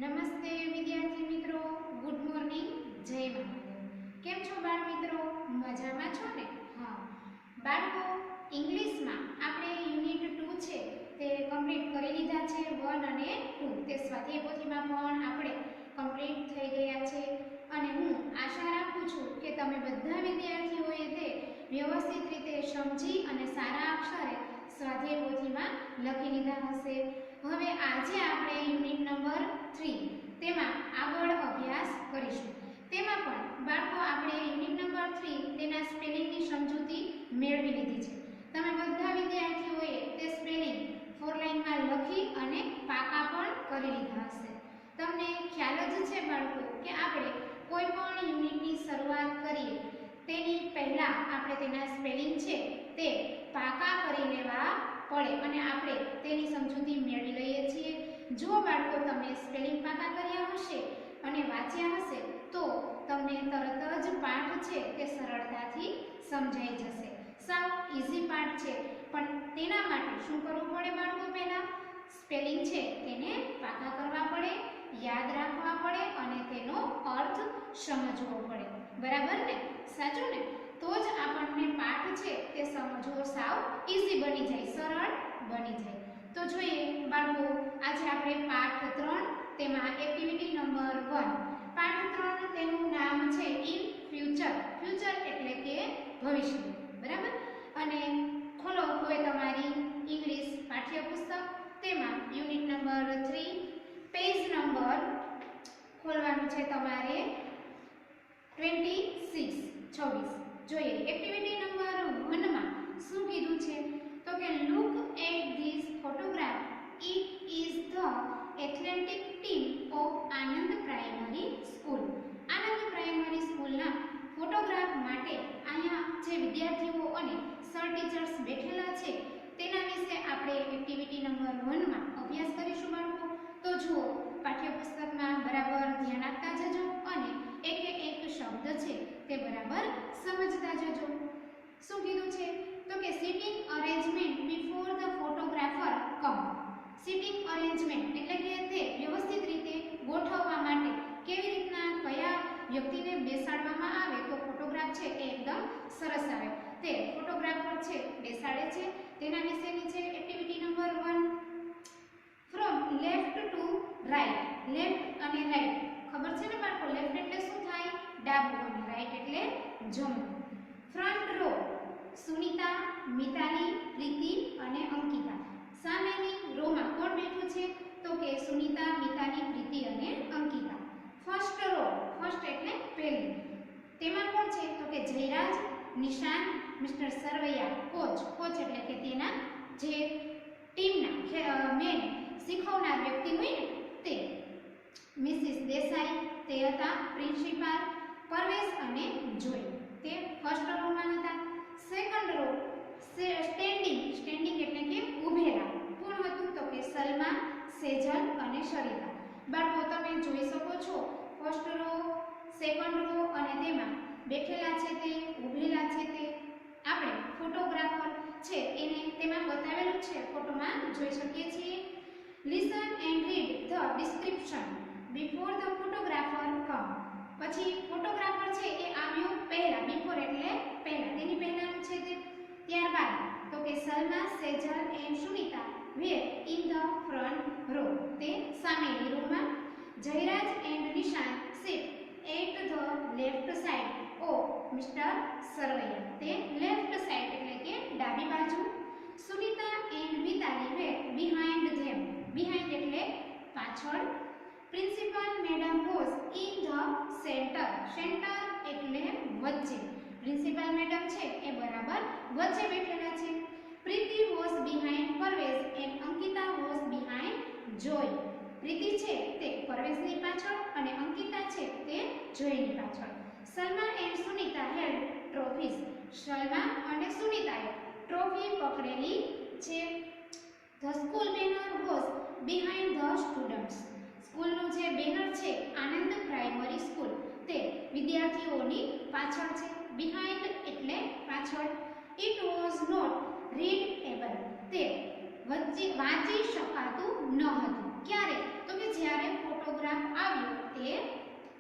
નમસ્તે વિદ્યાર્થી મિત્રો, ગુડ મોર્નિંગ, જય મહાદેવ. કેમ છો બાળ મિત્રો? મજામાં છો ને? હા બાળકો, ઇંગ્લિશમાં આપણે યુનિટ 2 છે તે કમ્પ્લીટ કરી લીધા છે. 1 અને 2 તે સ્વાધ્યાય પોથીમાં પણ આપણે કમ્પ્લીટ થઈ ગયા છે અને હું આશા રાખું છું કે તમે બધા વિદ્યાર્થીઓએ તે વ્યવસ્થિત રીતે સમજી અને સારા અક્ષરે સ્વાધ્યાય પોથીમાં લખી લીધા હશે. હવે આજે આપણે યુનિટ નંબર 3 તેમાં આગળ અભ્યાસ કરીશું. તેમાં પણ બાળકો આપણે યુનિટ નંબર 3 તેના સ્પેલિંગની સમજૂતી મેળવી લીધી છે. તમે બધા વિદ્યાર્થીઓએ તે સ્પેલિંગ 4 લાઇનમાં લખી અને પાકા પણ કરી લીધા હશે. તમને ખ્યાલ જ છે બાળકો કે આપણે કોઈ પણ યુનિટની શરૂઆત કરીએ તેની પહેલા આપણે તેના સ્પેલિંગ છે તે પાકા કરી લેવા પડે અને આપણે તેની સમજૂતી મેળવી લઈએ છીએ. જો બાળકો તમે સ્પેલિંગ પાકા કર્યા હશે અને વાંચ્યા હશે તો તમને તરત જ પાઠ છે તે સરળતાથી સમજાઈ જશે. સાવ ઈઝી પાઠ છે, પણ તેના માટે શું કરવું પડે બાળકો? પહેલા સ્પેલિંગ છે તેને પાકા કરવા પડે, યાદ રાખવા પડે અને તેનો અર્થ સમજવો પડે. બરાબર ને? સાચું ને? તો જ આપણને પાઠ છે તે સમજવો સાવ ઈઝી બની જાય, સરળ બની જાય. તો જોઈએ બાળકો, આજે આપણે પાઠ 3 તેમાં એક્ટિવિટી નંબર 1 પાઠ 3 તેનું નામ છે ઇન ફ્યુચર. ફ્યુચર એટલે કે ભવિષ્ય. બરાબર? અને ખોલો હવે તમારી ઇંગ્લિશ પાઠ્યપુસ્તક. તેમાં યુનિટ નંબર 3 પેજ નંબર ખોલવાનું છે તમારે 26. જોઈએ એક્ટિવિટી નંબર 1 માં શું કીધું છે? તો કે look at this photograph. It is the athletic team of Anand primary school. Anand primary સ્કૂલના ફોટોગ્રાફ માટે અહીંયા જે વિદ્યાર્થીઓ અને સર ટીચર્સ બેઠેલા છે તેના વિશે આપણે એક્ટિવિટી નંબર 1 માં અભ્યાસ કરીશું બાળકો. તો જુઓ, પાઠ્યપુસ્તકમાં બરાબર ધ્યાન આપતા જજો અને એક શબ્દ છે તે બરાબર સમજતા જજો. શું કીધું છે? તો કે sitting arrangement before the photographer come. Sitting arrangement એટલે કે તે વ્યવસ્થિત રીતે ગોઠવવા માટે કેવી રીતના કયા વ્યક્તિને બેસાડવામાં આવે તો ફોટોગ્રાફ છે એ એકદમ સરસ આવે તે ફોટોગ્રાફર છે બેસાડે છે. તેના વિશેની છે activity number 1. From left to right. Left અને રાઈટ ખબર છે ને બાળકો? લેફ્ટ એટલે શું થાય? ડાબું અને રાઈટ એટલે જમણું. ફ્રન્ટ રો સુનિતા, મિતાલી, પ્રીતિ અને અંકિતા. સામેની રોમાં કોણ બેઠું છે? તો કે સુનિતા, મિતાલી, પ્રીતિ અને અંકિતા. ફર્સ્ટ રો, ફર્સ્ટ એટલે પહેલી, તેમાં કોણ છે? તો કે Jayraj, Nishant, mister Sarvaiya, coach. Coach એટલે કે તેના જે ટીમના મેન શીખવનાર વ્યક્તિ હોય ને તે. મિસિસ દેસાઈ તે હતા પ્રિન્સિપાલ. પરવેશ અને જોય તે ફર્સ્ટ રોમાં હતા. Second row standing. સ્ટેન્ડિંગ એટલે કે ઊભેલા. કોણ હતું? તો કે સલમા, સેજલ અને શરિતા. બાળકો તમે જોઈ શકો છો ફર્સ્ટ રો, સેકન્ડ રો અને તેમાં બેઠેલા છે તે, ઊભેલા છે તે આપણે ફોટોગ્રાફર છે એને તેમાં બતાવેલું છે, ફોટોમાં જોઈ શકીએ છીએ. Listen and read the description before the photographer come. પછી ફોટોગ્રાફર છે એ આવ્યો પહેલા, બિફોર એટલે પહેલા, તેની પહેલાનું છે તે. ત્યારબાદ તો કે Salma, Sejal and Sunita were in the front row તે સામેની રોમાં. Jayraj and Nishant sit at the left side of mister Sarvaiya તે લેફ્ટ સાઇડ એટલે કે ડાબી બાજુ. Sunita and Mitali were behind them. Behind એટલે પાછળ. Principal madam was in the centre. Centre એટલે વચ્ચે. પ્રિન્સિપલ મેડમ છે એ બરાબર વચ્ચે બેઠેલા છે. Preeti was behind Parvesh and Ankita was behind Joy. Preeti છે તે પરવેશની પાછળ અને અંકિતા છે તે જોયની પાછળ. Salma and Sunita held trophies. Salma અને સુનિતાએ ટ્રોફી પકડેલી છે. The school banner was behind the students. સ્કૂલનું જે બેનર છે આનંદ પ્રાઇમરી સ્કૂલ તે વિદ્યાર્થીઓની પાછળ છે. બિહાઇન્ડ એટલે પાછળ. It was not readable. તે વાંચી શકાતું ન હતું. ક્યારે? તો કે જ્યારે ફોટો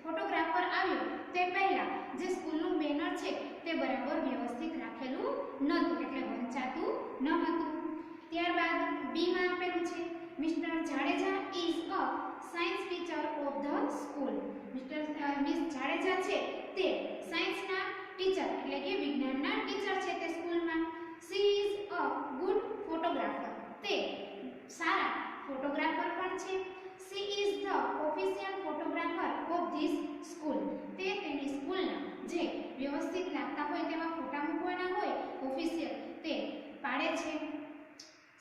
ફોટોગ્રાફર આવ્યો તે પહેલા જે સ્કૂલનું બેનર છે તે બરાબર વ્યવસ્થિત રાખેલું નહોતું, એટલે વંચાતું ન હતું. ત્યારબાદ બી માં આપેલું છે mister Jadeja is a science teacher of the school. Miss Jadeja છે તે સાયન્સના ટીચર એટલે કે વિજ્ઞાનના ટીચર છે તે સ્કૂલમાં. She is a good photographer, તે સારા ફોટોગ્રાફર પણ છે. She is the official photographer of this school, તે તેની સ્કૂલના જે વ્યવસ્થિત લાગતા હોય તેવા ફોટા મૂકવાના હોય ઓફિશિયલ તે પાડે છે.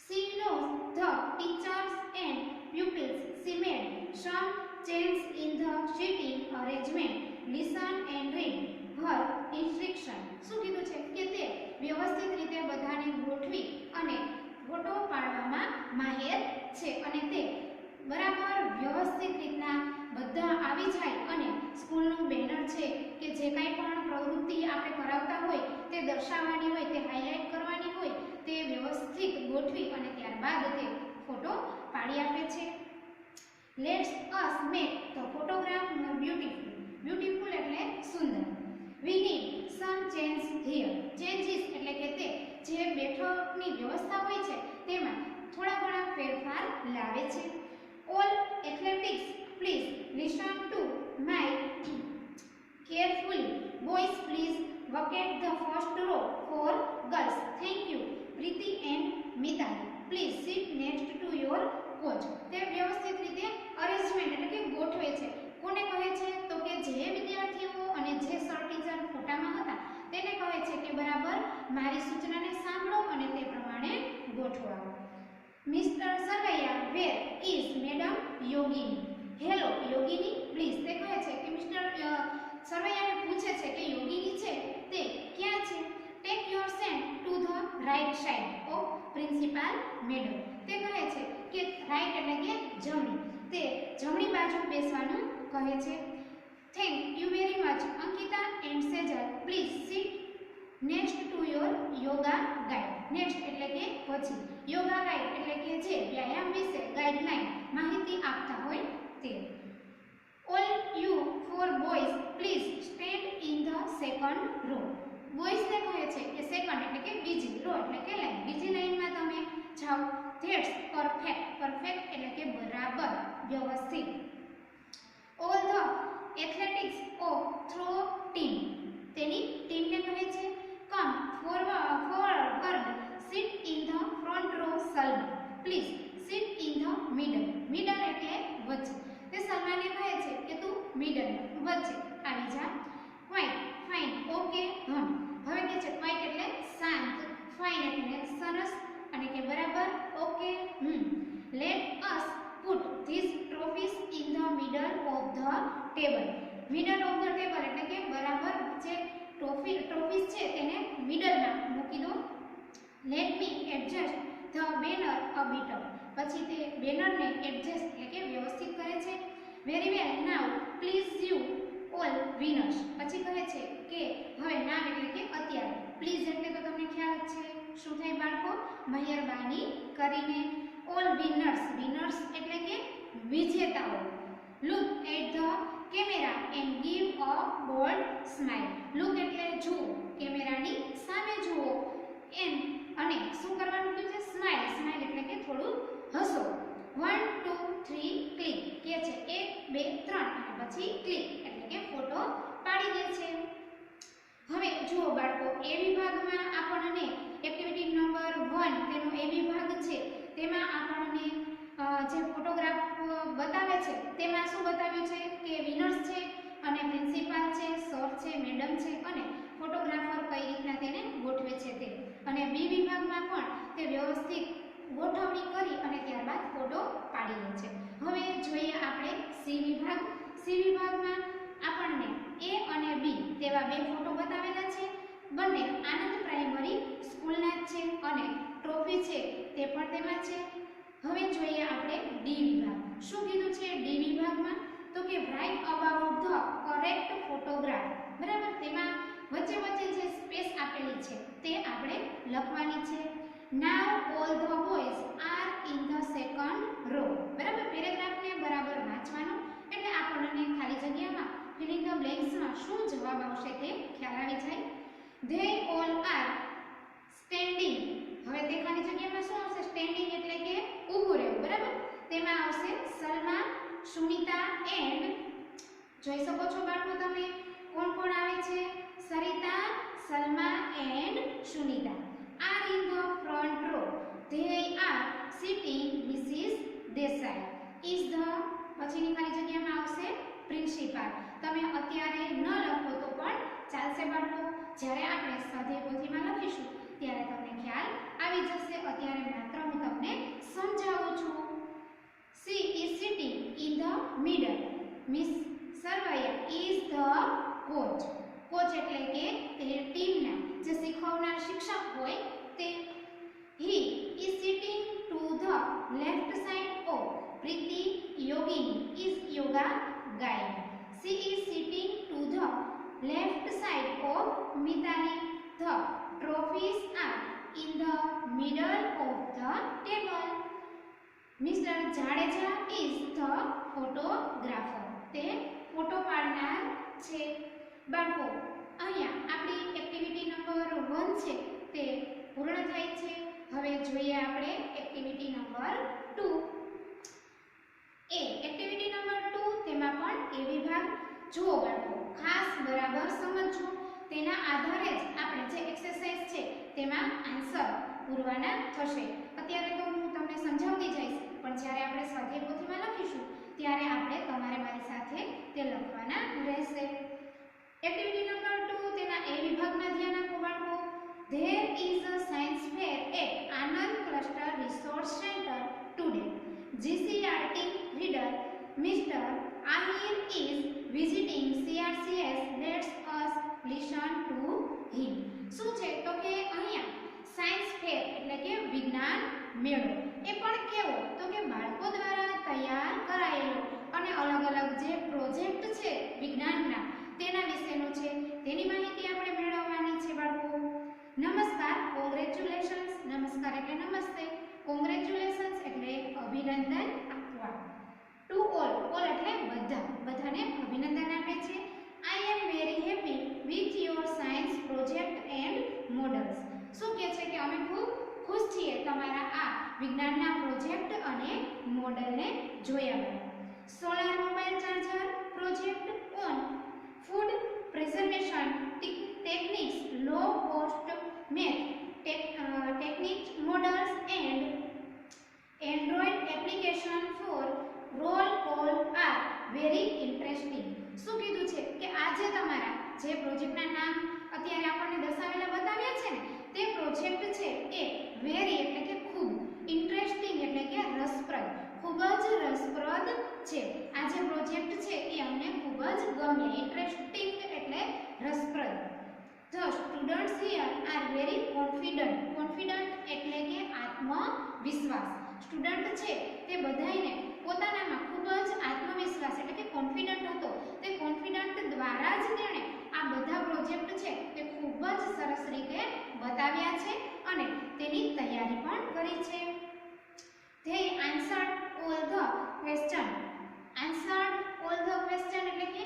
She knows the teachers and pupils. She made some changes in the seating arrangement. Listen and read her instruction. શું કીધું છે કે તે વ્યવસ્થિત રીતે બધાને ગોઠવી અને ફોટો પાડવામાં માહેર છે અને તે બરાબર વ્યવસ્થિત રીતના બધા આવી જાય અને સ્કૂલનું બેનર છે કે જે કાંઈ પણ પ્રવૃત્તિ આપણે કરાવતા હોય તે દર્શાવવાની હોય, તે હાઇલાઇટ કરવાની હોય તે વ્યવસ્થિત ગોઠવી અને ત્યારબાદ તે ફોટો પાડી આપે છે. Let's us make the photograph more beautiful. Beautiful એટલે સુંદર. We need some change here. Changes એટલે કે તે જે બેઠકની વ્યવસ્થા હોય છે તેમાં થોડા ઘણા ફેરફાર લાવે છે. All athletics please listen to my carefully. Boys, please vacate the first row for girls. Thank you. Preeti and Mitali, please sit next to your coach. તે વ્યવસ્થિત રીતે અરેન્જમેન્ટ એટલે કે ગોઠવે છે. કોને કહે છે તો કે જે વિદ્યાર્થીઓ અને જે સર ટીચર ફોટામાં હતા તેને કહે છે કે બરાબર મારી સૂચનાને સાંભળો અને તે પ્રમાણે ગોઠવો. Mister Sarvaiya, where is madam Yogini? Hello Yogini, please. તે કહે છે કે મિસ્ટર સરવૈયાને પૂછે છે કે યોગિની છે તે ક્યાં છે? Take your seat to the right side of principal madam. તે કહે છે કે રાઈટ એટલે કે જમણી, તે જમણી બાજુ બેસવાનું કહે છે. Thank you very much Ankita and Sejal, please seat next to your yoga guide. Next એટલે કે પછી, યોગા ગાઈડ એટલે કે જે વ્યાયામ વિશે ગાઈડલાઈન માહિતી આપતા હોય તે. All you four boys please stand in the second row. બોયઝને કહે છે કે સેકન્ડ એટલે કે બીજી, રો એટલે કે લાઈન, બીજી લાઈનમાં તમે જાઓ. That's perfect. પરફેક્ટ એટલે કે બરાબર, વ્યવસ્થિત. All the athletics of throw team, તેની ટીમને કહે છે come forward, sit in the front row Salman, please sit in the middle. Middle એટલે વચ્ચે, તે સલમાનને કહે છે કે તું મિડલ વચ્ચે આવી જા. ક્વાઇટ, ફાઇન, ઓકે, હમ. હવે કે છે ક્વાઇટ એટલે શાંત, ફાઇન એટલે સરસ અને કે બરાબર, okay, hmm. Let us put this trophies in the middle of the table. Middle of the table એટલે કે બરાબર જે ટ્રોફીઝ છે તેને મિડલમાં મૂકી દો. Let me adjust the banner a bit. પછી તે બેનરને એડજસ્ટ એટલે કે વ્યવસ્થિત કરે છે. Very well, now please you all winners. પછી કહે છે કે હવે નામ એટલે કે અત્યારે, પ્લીઝ એટલે તો તમને ખ્યાલ જ છે શું થાય બાળકો? મહેરબાની કરીને. ઓલ વિનર્સ, વિનર્સ એટલે કે વિજેતાઓ. Look at the camera and give a bold smile. Look એટલે જુઓ, કેમેરાની સામે જુઓ, એન્ડ અને શું કરવાનું કીધું છે? સ્માઇલ. સ્માઇલ એટલે કે થોડું હસો. 1 2 3 ક્લિક કે છે 1 2 3 અને પછી ક્લિક એટલે કે ફોટો પાડી દે છે. હવે જુઓ બાળકો, એ વિભાગમાં આપણને એક્ટિવિટી નંબર 1 તેનો એ વિભાગ છે તેમાં આપણને જે ફોટોગ્રાફ બતાવે છે તેમાં શું બતાવ્યું છે કે વિનર્સ છે અને પ્રિન્સિપાલ છે, સર છે, મેડમ છે અને ફોટોગ્રાફર કઈ રીતના તેને ગોઠવે છે તે. અને બી વિભાગમાં પણ તે વ્યવસ્થિત ગોઠવણી કરી અને ત્યારબાદ ફોટો પાડી લે છે. હવે જોઈએ આપણે સી વિભાગ. સી વિભાગમાં આપણને એ અને બી તેવા બે ફોટો બતાવેલા છે. બંને આનંદ પ્રાઇમરી સ્કૂલના જ છે અને ટ્રોફી છે તે પણ તેમાં છે. હવે જોઈએ આપણે ડી વિભાગ. શું કીધું છે ડી વિભાગમાં? તો કે write about the correct photograph. બરાબર, તેમાં વચ્ચે વચ્ચે જે સ્પેસ આપેલી છે તે આપણે લખવાની છે. Now all the boys are in the second row. બરાબર, પેરેગ્રાફને બરાબર વાંચવાનું શું જવાબ આવશે તે ખ્યાલ આવી જાય. they all are standing. હવે તે ખાલી જગ્યામાં શું આવશે? સ્ટેન્ડિંગ એટલે કે ઊભું રહેવું, બરાબર. તેમાં આવશે સલમા, સુમિતા એન્ડ, જોઈ શકો છો બાળકો તમે કોણ કોણ આવે છે? Sarita, Salma and Sunita are in the front row. they are sitting. Mrs. Desai is the, પછીની ખાલી જગ્યામાં આવશે પ્રિન્સિપાલ. તમે અત્યારે ન લખો તો પણ ચાલશે બાળકો. જ્યારે આપણે સ્વાધ્યાય પોથીમાં લખીશું ત્યારે તમને ખ્યાલ આવી જશે. અત્યારે માત્ર હું તમને સમજાવું છું. she is sitting in the middle. Miss Sarvaiya is the coach. Coach એટલે કે તે ટીમના જે શીખવનાર શિક્ષક હોય તે. he is sitting to the left side of Preeti. Yogini is yoga guide. she is sitting to the left side of Mitali. the trophies are in the middle of the table. Mr. Jadeja is the photographer. તે photo પાડનાર છે. બાળકો અહીંયા આપણી activity number 1 છે તે પૂર્ણ થાય છે. હવે જોઈએ આપણે એક્ટિવિટી નંબર 2. એક્ટિવિટી નંબર 2 તેમાં પણ એ વિભાગ જુઓ બાળકો, ખાસ બરાબર સમજજો. તેના આધારે જ આપણે જે એક્સરસાઇઝ છે તેમાં આન્સર પૂરવાના થશે. અત્યારે તો હું તમને સમજાવતી જઈશ, પણ જ્યારે આપણે સ્વાધ્યાય પોથીમાં લખીશું ત્યારે આપણે તમારે મારી સાથે તે લખવાના રહેશે. એક્ટિવિટી નંબર 2 તેના એ વિભાગમાં ધ્યાન આપો બાળકો. There is a science fair at Anand Cluster Resource Center today. GCRT reader Mr. Ahir is visiting CRCS. Let us listen to him. શું છે તો કે અહીંયા સાયન્સ ફેર એટલે કે વિજ્ઞાન મેળો. એ પણ કેવો તો કે બાળકો દ્વારા તૈયાર કરાયેલો અને અલગ અલગ જે પ્રોજેક્ટ છે વિજ્ઞાનના તેના વિશેનો છે. તેની માહિતી આપણે મેળવવાની છે બાળકો. નમસ્કાર, કોંગ્રેચ્યુલેશન્સ. નમસ્કાર એટલે નમસ્તે, કોંગ્રેચ્યુલેશન્સ એટલે અભિનંદન આપવા. ટુ ઓલ, ઓલ એટલે બધા, બધાને અભિનંદન આપે છે. I am very happy with your science project and models. શું કહે છે કે અમે ખૂબ ખુશ છીએ તમારા આ વિજ્ઞાનના પ્રોજેક્ટ અને મોડલને જોયા. Solar mobile charger project on food preservation techniques, low cost math techniques, models and Android application for roll call are very interesting. શું કીધું છે કે આ જે તમારા જે પ્રોજેક્ટના નામ અત્યારે આપણને દર્શાવેલા બતાવ્યા છે ને તે પ્રોજેક્ટ છે એ વેરી એટલે કે ખૂબ, ઇન્ટરેસ્ટિંગ એટલે કે રસપ્રદ, ખૂબ જ રસપ્રદ છે. આ જે પ્રોજેક્ટ છે એ અમને ખૂબ જ ગમ્યા. ઇન્ટરેસ્ટિંગ એટલે રસપ્રદ. The students here are very confident. Confident એટલે કે આત્મવિશ્વાસ. સ્ટુડન્ટ છે તે બધાયને પોતાનામાં ખૂબ જ આત્મવિશ્વાસ એટલે કે કોન્ફિડન્ટ હતો. તે કોન્ફિડન્ટ દ્વારા જ તેણે આ બધા પ્રોજેક્ટ છે તે ખૂબ જ સરસ રીતે બતાવ્યા છે અને તેની તૈયારી પણ કરી છે. They answered all the question. Answered all the question એટલે કે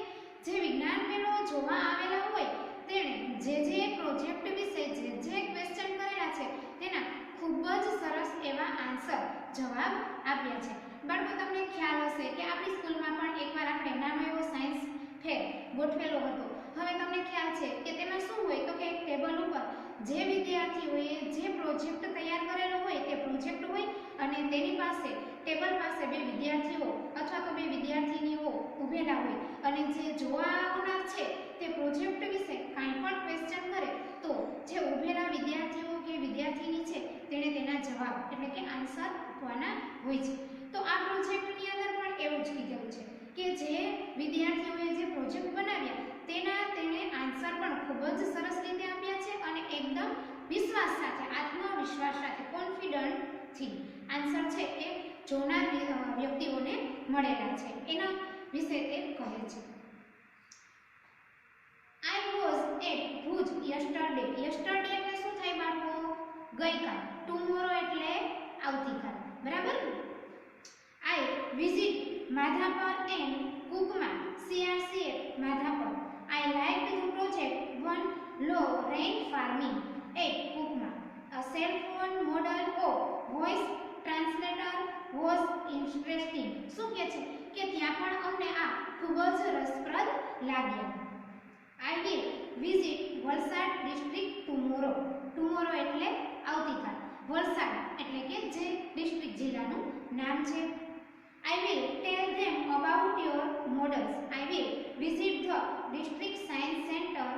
જે વિજ્ઞાન મેળો જોવા આવેલા હોય તેણે જે પ્રોજેક્ટ વિશે જે ક્વેશ્ચન કરેલા છે તેના ખૂબ જ સરસ એવા આન્સર જવાબ આપ્યા છે. બાળકો તમને ખ્યાલ હશે કે આપણી સ્કૂલમાં પણ એકવાર આપણે નાનો એવો સાયન્સ ફેર ગોઠવેલો હતો. હવે તમને ખ્યાલ છે કે તેમાં શું હોય તો કે એક ટેબલ ઉપર જે વિદ્યાર્થીઓએ જે પ્રોજેક્ટ તૈયાર કરેલો હોય તે પ્રોજેક્ટ હોય અને તેની પાસે ટેબલ પાસે બે વિદ્યાર્થીઓ અથવા તો બે વિદ્યાર્થીનીઓ ઊભેલા હોય અને જે જોવા આવનાર છે તે પ્રોજેક્ટ વિશે કાંઈ પણ ક્વેશ્ચન કરે તો જે ઊભેલા વિદ્યાર્થીઓ કે વિદ્યાર્થીની છે તેણે તેના જવાબ એટલે કે આન્સર આપવાના હોય છે. તો આ પ્રોજેક્ટની અંદર પણ એવું જ કીધેલું છે કે જે વિદ્યાર્થીઓએ જે પ્રોજેક્ટ બનાવ્યા તેણે આન્સર પણ ખૂબ જ સરસ રીતે આપ્યા છે અને એકદમ વિશ્વાસ સાથે, આત્મવિશ્વાસ સાથે, કોન્ફિડન્ટથી આન્સર છે એ જોનાર વ્યક્તિઓને મળેલા છે. એના વિશે તે કહે છે. I was at Bhuj yesterday. Yesterday એટલે શું થાય બાળકો? ગઈકાલ. Tomorrow એટલે આવતીકાલ. બરાબર? I visit Madhapur and Kukma, CRCF Madhapur. I like second model of voice translator was interesting. શું કહે છે કે ત્યાં પણ અમને આ ખૂબ જ રસપ્રદ લાગ્યા. I will visit Valsad district tomorrow. tomorrow એટલે આવતીકાલ. વલસાડ એટલે કે જે ડિસ્ટ્રિક્ટ જિલ્લાનું નામ છે. I will tell them about your models. I will visit the district science center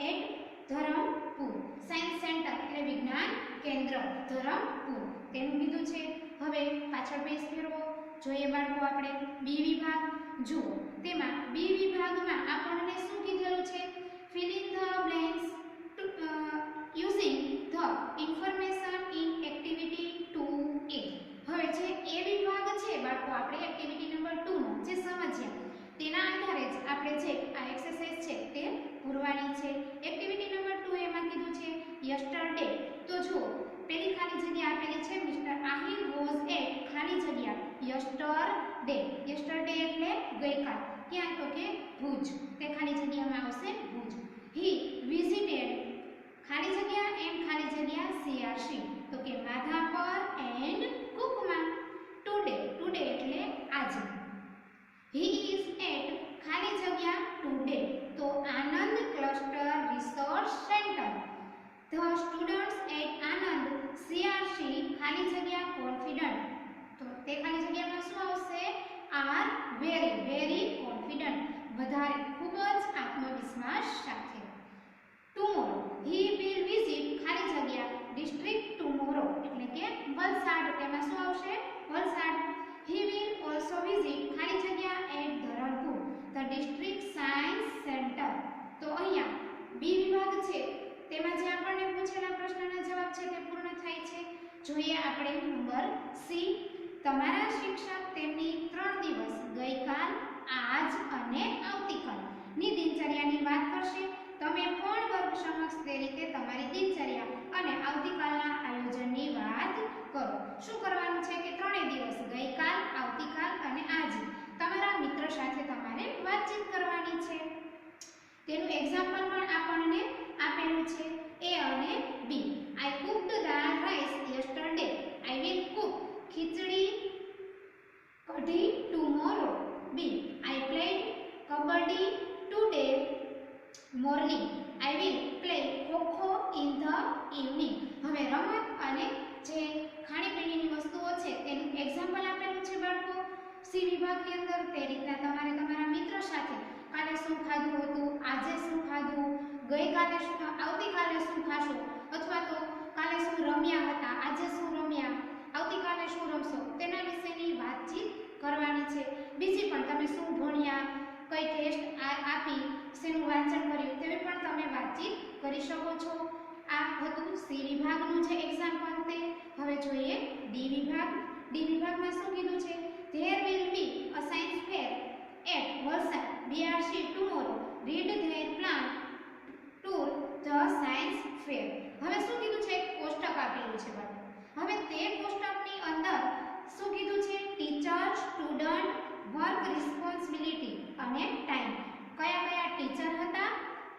at Dharampur. Science centre એટલે વિજ્ઞાન કેન્દ્ર ધરમપુર તેનું કીધું છે. હવે પાછળ પેજ ફેરવો. જોઈએ બાળકો આપણે બી વિભાગ જુઓ. તેમાં બી વિભાગમાં આપણને શું કીધેલું છે? fill in the blanks using the information in activity 2a. હવે જે એ વિભાગ છે બાળકો આપણે એક્ટિવિટી નંબર 2 નો જે સમજ્યા તેના આધારે જ આપણે જે આ એક્સરસાઇઝ છે તે પૂરવાની છે. એક્ટિવિટી નંબર 2 એમાં કીધું છે યસ્ટરડે. તો જુઓ પેલી ખાલી જગ્યા આપેલી છે મિસ્ટર આહિર વોઝ એટ ખાલી જગ્યા યસ્ટરડે. યસ્ટરડે એટલે ગઈકાલ. ક્યાં? તો કે ભુજ. તે ખાલી જગ્યામાં આવશે ભુજ. હી વિઝિટેડ ખાલી જગ્યા એન્ડ ખાલી જગ્યા સીઆરસી તો કે Madhapar and Kukma. Today. Today એટલે આજે. હી ઇઝ એટ ખાલી જગ્યા ટુડે તો Anand cluster resource centre. The students at Anand CRC ખાલી જગ્યા કોન્ફિડન્ટ તો તે ખાલી જગ્યામાં શું આવશે? આર વેરી વેરી કોન્ફિડન્ટ વધારે ખૂબ જ આત્મવિશ્વાસ સાથે. ટુમોરો. હી વિલ વિઝિટ ખાલી જગ્યા ડિસ્ટ્રિક્ટ ટુમોરો એટલે કે વલસાડ. તેમાં શું આવશે? Valsad. He will also visit ખાલી જગ્યા at Dharampur the district science centre. તો અહીંયા બી વિભાગ છે તેમાં જે આપણને પૂછેલા પ્રશ્નના જવાબ છે તે પૂર્ણ થાય છે. જોઈએ આપણે નંબર સી. તમારા શિક્ષક તેમની 3 દિવસ ગઈકાલ, આજ અને આવતીકાલ ની દિનચર્યાની વાત કરશે. તમે પણ વર્ગ સમક્ષ તે રીતે તમારી દિનચર્યા અને આવતીકાલના આયોજનની વાત કરો. શું કરવાનું છે કે 3 દિવસ ગઈકાલ, આવતીકાલ અને આજે તમારા મિત્ર સાથે તમારે વાતચીત કરવાની છે. તેનું એક્ઝામ્પલ પણ આપણને આપેલું છે એ અને બી. I cooked dal rice yesterday. I will cook khichdi kadhi tomorrow. B. I played kabaddi today morning. I will play kho kho in the evening. હવે રમત અને જે ખાણીપીણીની વસ્તુઓ છે તેનું એક્ઝામ્પલ આપેલું છે બાળકો સી વિભાગની અંદર. તે રીતના તમારે તમારા મિત્રો સાથે કાલે શું ખાધું હતું, આજે શું ખાધું, ગઈકાલે શું, આવતીકાલે શું ખાશો અથવા તો કાલે શું રમ્યા હતા, આજે શું રમ્યા, આવતીકાલે શું રમશો તેના વિશેની વાતચીત કરવાની છે. બીજી પણ તમે શું ભણ્યા, કઈ ટેસ્ટ આપી, શેનું વાંચન કર્યું તેવી પણ તમે વાતચીત કરી શકો છો. આ હતું સી વિભાગનું જે એક્ઝામ્પલ તે. હવે જોઈએ ડી વિભાગ. ડી વિભાગમાં શું કીધું છે? There will be a science fair at Valsad BRC tomorrow. Read their plan tour the science fair. હવે શું કીધું છે? કોષ્ટક આપેલું છે બાળકો. હવે તે કોષ્ટકની અંદર શું કીધું છે? ટીચર, સ્ટુડન્ટ, વર્ક રિસ્પોન્સિબિલિટી અને ટાઈમ. કયા કયા ટીચર હતા,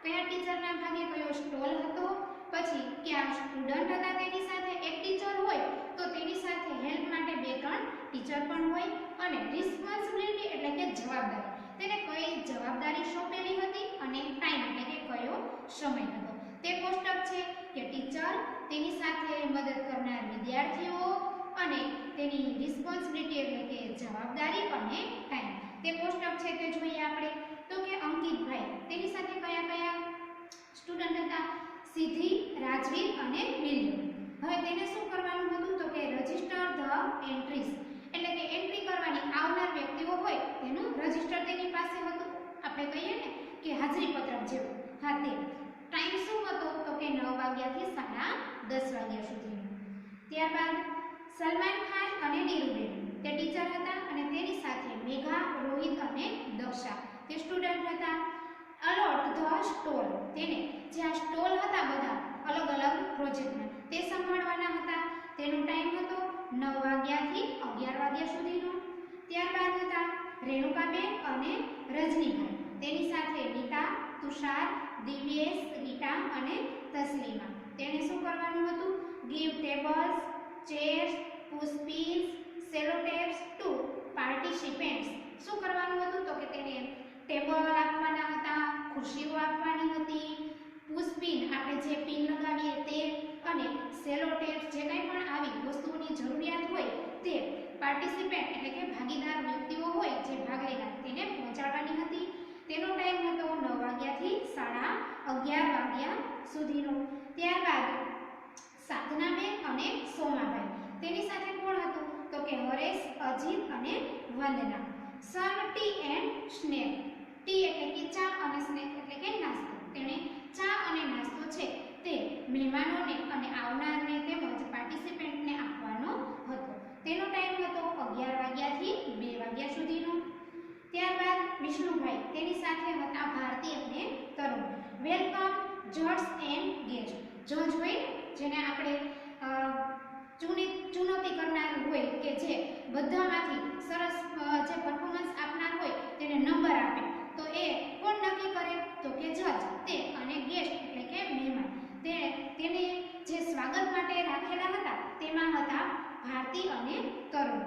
કયા ટીચરના ભાગે કયો સ્ટોલ હતો, પછી કયા સ્ટુડન્ટ હતા તેની સાથે એક ટીચર હોય તો તેની સાથે હેલ્પ માટે 2-3 ટીચર પણ હોય અને રિસ્પોન્સિબિલિટી એટલે કે જવાબદારી. તેને કઈ જવાબદારી સોંપેલી હતી અને ટાઈમ એટલે કે કયો સમય હતો. તે કોષ્ટક છે કે ટીચર, તેની સાથે મદદ કરનાર વિદ્યાર્થીઓ અને તેની રિસ્પોન્સિબિલિટી એટલે કે જવાબદારી અને ટાઈમ. તે કોષ્ટક છે તે જોઈએ આપણે. તો કે અંકિતભાઈ, તેની સાથે કયા કયા સ્ટુડન્ટ હતા? સિદ્ધિ, રાજવીર અને વિલિયમ. હવે તેને શું કરવાનું હતું? તો કે રજિસ્ટર ધ એન્ટ્રીઝ એટલે કે એન્ટ્રી કરવાની, આવનાર વ્યક્તિઓ હોય તેનું રજિસ્ટર તેની પાસે હતું. આપણે કહીએ ને કે હાજરી પત્રક જેવું. હા તે. ટાઈમ શું હતો? તો કે 9 વાગ્યાથી 10:30 વાગ્યા સુધીનો. ત્યારબાદ સલમાન ખાન અને નીરુબેન તે ટીચર હતા અને તેની સાથે મેઘા, રોહિત અને દક્ષા તે સ્ટુડન્ટ હતા. અલોટ ધ સ્ટોલ, તેને જે આ સ્ટોલ હતા બધા અલગ અલગ પ્રોજેક્ટના તે સંભાળવાના હતા. તેનો ટાઈમ હતો 9 વાગ્યાથી 11 વાગ્યા સુધીનો. ત્યારબાદ હતા રેણુકાબેન અને રજનીભાઈ, તેની સાથે નીતા, તુષાર, દિવ્યેશ, રીટા અને તસ્લીમા. તેણે શું કરવાનું હતું? Give tables, chairs, pushpins, sellotapes to participants. શું કરવાનું હતું તો કે તેને ટેબલ આપવાના હતા, ખુરશીઓ આપવાની હતી, પુશપિન આપણે જે પિન લગાવીએ તે અને સેલોટેપ જે કંઈ પણ આવી વસ્તુઓની જરૂરિયાત હોય તે પાર્ટિસિપેન્ટ એટલે કે ભાગીદાર વ્યક્તિઓ હોય જે ભાગ લેનાર તેને પહોંચાડવાની હતી. તેનો ટાઈમ હતો 9 વાગ્યાથી 11:30 વાગ્યા સુધીનો. ત્યારબાદ સાધનાબેન અને સોમાભાઈ, તેની સાથે કોણ હતું તો કે હરેશ, અજીત અને વંદના. સમ ટી એન્ડ સ્નેક, ટી એટલે કે ચા અને સ્નેક એટલે કે નાસ્તો. તેણે ચા અને નાસ્તો છે તે મહેમાનોને અને આવનારને તેમજ પાર્ટિસિપેન્ટને આપવાનો હતો. તેનો ટાઈમ હતો 11 વાગ્યાથી 2 વાગ્યા સુધીનો. ત્યારબાદ વિષ્ણુભાઈ, તેની સાથે હતા ભારતી અને તરુણ. વેલકમ જજ્સ એન્ડ ગેસ્ટ, જજ હોય જેને આપણે ચુનૌતી કરનાર હોય કે જે બધામાંથી સરસ જે પરફોર્મન્સ આપનાર હોય તેને નંબર આપે, તો એ કોણ નક્કી કરે તો કે જજ. તે અને ગેસ્ટ એટલે કે મહેમાન, તેને જે સ્વાગત માટે રાખેલા હતા તેમાં હતા ભારતી અને તરુણ.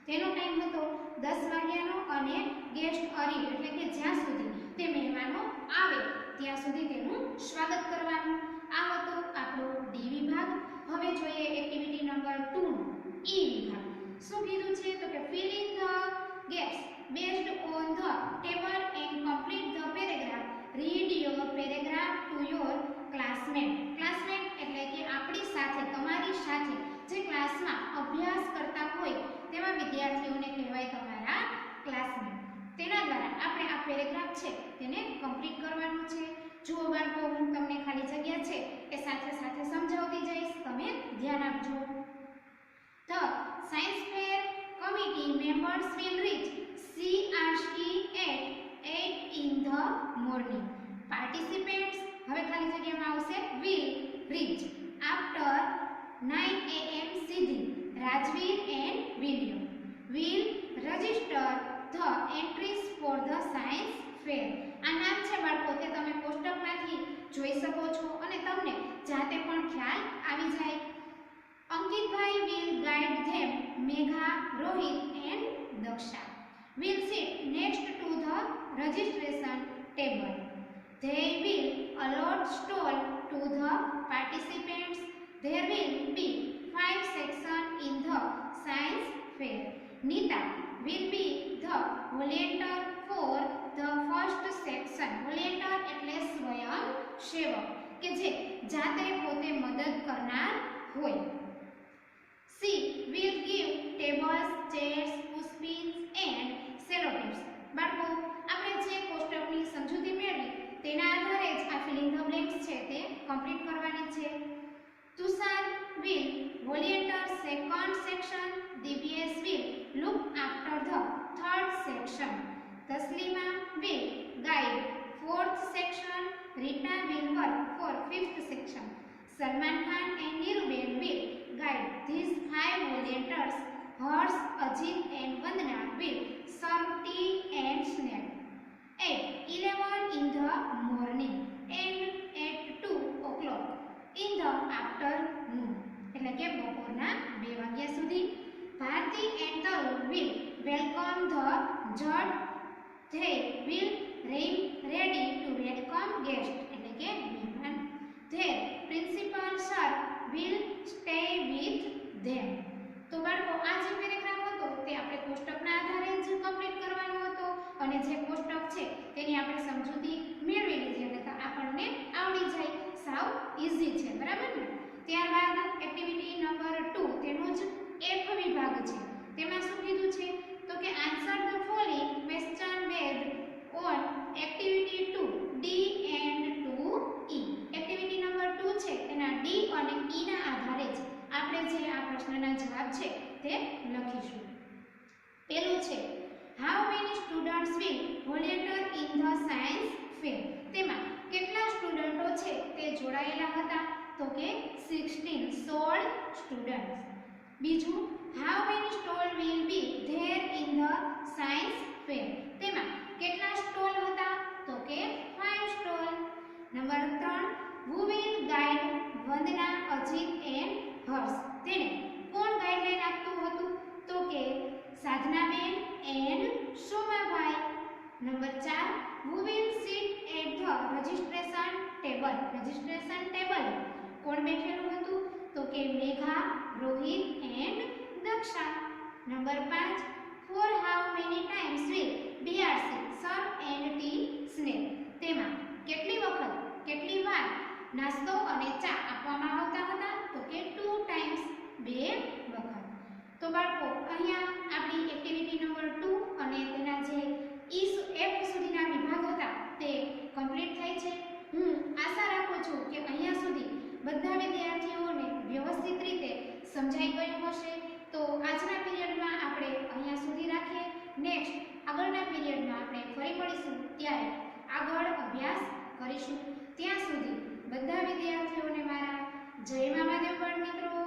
તેનો ટાઈમ હતો 10 વાગ્યાનો અને ગેસ્ટ અરીવ એટલે કે જ્યાં સુધી તે મહેમાનો આવે ત્યાં સુધી તેનું સ્વાગત કરવાનું. આ હતો આપણો ડી વિભાગ. હવે જોઈએ એક્ટિવિટી નંબર 2 ઈ વિભાગ. શું કીધું છે તો કે fill in the gaps based on the table and complete the paragraph. Read your paragraph to your classmate. classmate એટલે કે આપણી સાથે, તમારી સાથે જે ક્લાસમાં અભ્યાસ કરતા હોય તેવા વિદ્યાર્થીઓને કહેવાય તમારા ક્લાસમેટ. તેના દ્વારા આપણે આ પેરેગ્રાફ છે તેને કમ્પ્લીટ કરવાનું છે. જુઓ બાળકો, હું તમને ખાલી જગ્યા છે એ સાથે સાથે સમજાવતી જઈશ, તમે ધ્યાન આપજો. The science fair committee members will reach CRC at 8 in the morning. Participants, હવે ખાલી જગ્યામાં આવશે will reach after 9 am. Siddhi, Rajveer and William will register the entries for the science fair. આ નામ છે બાળકો તે તમે કોષ્ટકમાંથી જોઈ શકો છો અને તમને જાતે પણ ખ્યાલ આવી જાય. અંકિતભાઈ will guide them. Megha, Rohit and Daksha will sit next to the registration table. They will allot stall to the participants. There will be 5 sections in the science fair. Nita will be the volunteer for the first section. Volunteer એટલે સ્વયં સેવક કે જે જાતે પોતે મદદ કરનાર હોય. She will give tables, chairs, pushpins and sellotapes. બાળકો, આપણે જે કોષ્ટકની સમજૂતી મેળવી તેના આધારે જ આ ફિલિંગ ધ બ્લેન્ક્સ છે તે કમ્પ્લીટ કરવાની છે. Tushar will volunteer second section. Divyesh will look after the third section. Taslima will guide fourth section. Rita will work for fifth section. Salman Khan and Niruben will guide these 5 volunteers. Harsh, Ajit and Vandana will serve tea and snack. At 11 in the morning and at 2 o'clock in the afternoon. એટલે કે બપોરના 2 વાગ્યા સુધી. Bharati and Tarun will welcome the judge. They will ready to welcome guests એટલે કે મહેમાન. Their principal sir will stay with them. તો બાળકો, આ જે પેરેગ્રાફ હતો તે આપણે કોષ્ટકના આધારે જ કમ્પ્લીટ કરવાનો હતો અને જે કોષ્ટક છે તેની આપણે સમજૂતી મેળવી લીધી એટલે આપણને આવડી જાય. સાવ ઈઝી છે, બરાબર ને? ત્યારબાદ એક્ટિવિટી નંબર 2 તેનો જ એફ વિભાગ છે. તેમાં શું કીધું છે તો કે answer the following question based on activity 2 D and 2 E. Activity number 2 છે તેના ડી અને ઈ ના આધારે જ આપણે જે આ પ્રશ્નના જવાબ છે તે લખીશું. પહેલું છે how many students will volunteer in the science fair. તેમાં કેટલા સ્ટુડન્ટો છે તે જોડાયેલા હતા તો કે 16 સ્ટુડન્ટ્સ. બીજું how many stall will be there in the science fair. તેમાં કેટલા સ્ટોલ હતા તો કે 5 stall. Number 3 who will guide Vandana, Ajit and Harsh. તેને Sadhnaben and Somabhai. Number 4, who will sit at the registration table? Registration table કોણ બેઠેલું હતું? તો કે Megha, Rohit and Daksha. Number 5, for how many times will BRC sir and tea snack? તેમાં કેટલી વખત, કેટલી વાર નાસ્તો અને ચા આપવામાં આવતા હતા? તો કે 2 times, 2 વખત. તો બાળકો અહીંયા આપણી એક્ટિવિટી નંબર 2 અને તેના જે F સુધીના વિભાગ હતા તે કમ્પ્લીટ થાય છે. હું આશા રાખું છું કે અહીંયા સુધી બધા વિદ્યાર્થીઓને વ્યવસ્થિત રીતે સમજાઈ ગયું હશે. તો આજના પીરિયડમાં આપણે અહીંયા સુધી રાખીએ. નેક્સ્ટ આગળના પીરિયડમાં આપણે ફરી મળીશું, ત્યારે આગળ અભ્યાસ કરીશું. ત્યાં સુધી બધા વિદ્યાર્થીઓને મારા જય મા મહાદેવ મિત્રો.